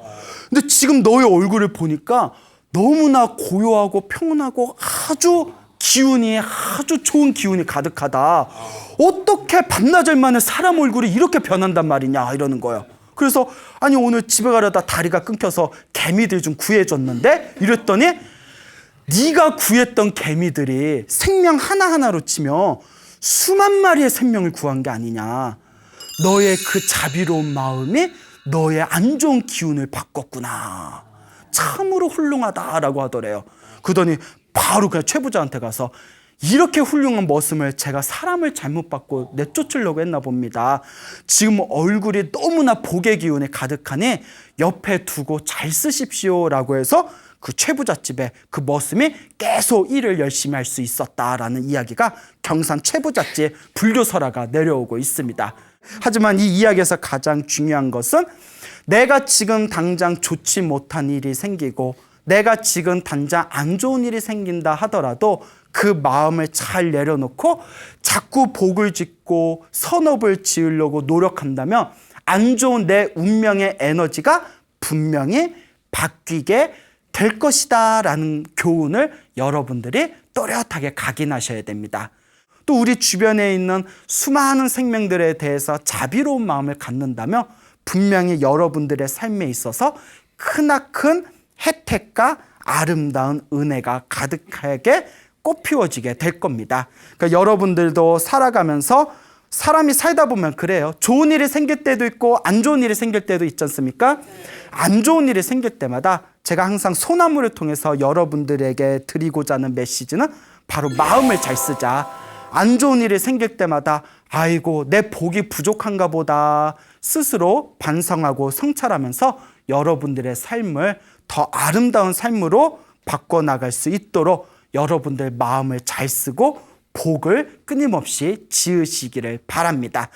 근데 지금 너의 얼굴을 보니까 너무나 고요하고 평온하고 아주 좋은 기운이 가득하다. 어떻게 반나절 만에 사람 얼굴이 이렇게 변한단 말이냐 이러는 거예요. 그래서 아니 오늘 집에 가려다 다리가 끊겨서 개미들 좀 구해줬는데 이랬더니 네가 구했던 개미들이 생명 하나하나로 치면 수만 마리의 생명을 구한 게 아니냐. 너의 그 자비로운 마음이 너의 안 좋은 기운을 바꿨구나. 참으로 훌륭하다라고 하더래요. 그러더니 바로 그냥 최 부자한테 가서 이렇게 훌륭한 머슴을 제가 사람을 잘못 받고 내쫓으려고 했나 봅니다. 지금 얼굴이 너무나 복의 기운이 가득하니 옆에 두고 잘 쓰십시오라고 해서 그 최부잣집에 그 머슴이 계속 일을 열심히 할 수 있었다라는 이야기가 경산 최부잣집 불교설화가 내려오고 있습니다. 하지만 이 이야기에서 가장 중요한 것은 내가 지금 당장 좋지 못한 일이 생기고 내가 지금 당장 안 좋은 일이 생긴다 하더라도 그 마음을 잘 내려놓고 자꾸 복을 짓고 선업을 지으려고 노력한다면 안 좋은 내 운명의 에너지가 분명히 바뀌게 될 것이다 라는 교훈을 여러분들이 또렷하게 각인하셔야 됩니다. 또 우리 주변에 있는 수많은 생명들에 대해서 자비로운 마음을 갖는다면 분명히 여러분들의 삶에 있어서 크나큰 혜택과 아름다운 은혜가 가득하게 꽃피워지게 될 겁니다. 그러니까 여러분들도 살아가면서 사람이 살다 보면 그래요. 좋은 일이 생길 때도 있고 안 좋은 일이 생길 때도 있지 않습니까? 안 좋은 일이 생길 때마다 제가 항상 소나무를 통해서 여러분들에게 드리고자 하는 메시지는 바로 마음을 잘 쓰자. 안 좋은 일이 생길 때마다 아이고 내 복이 부족한가 보다 스스로 반성하고 성찰하면서 여러분들의 삶을 더 아름다운 삶으로 바꿔나갈 수 있도록 여러분들 마음을 잘 쓰고 복을 끊임없이 지으시기를 바랍니다.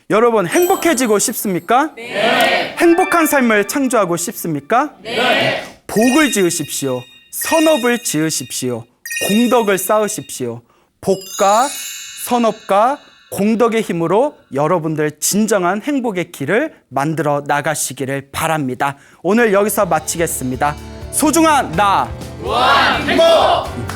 여러분 행복해지고 싶습니까? 네. 행복한 삶을 창조하고 싶습니까? 네. 복을 지으십시오. 선업을 지으십시오. 공덕을 쌓으십시오. 복과 선업과 공덕의 힘으로 여러분들 진정한 행복의 길을 만들어 나가시기를 바랍니다. 오늘 여기서 마치겠습니다. 소중한 나 무한 행복!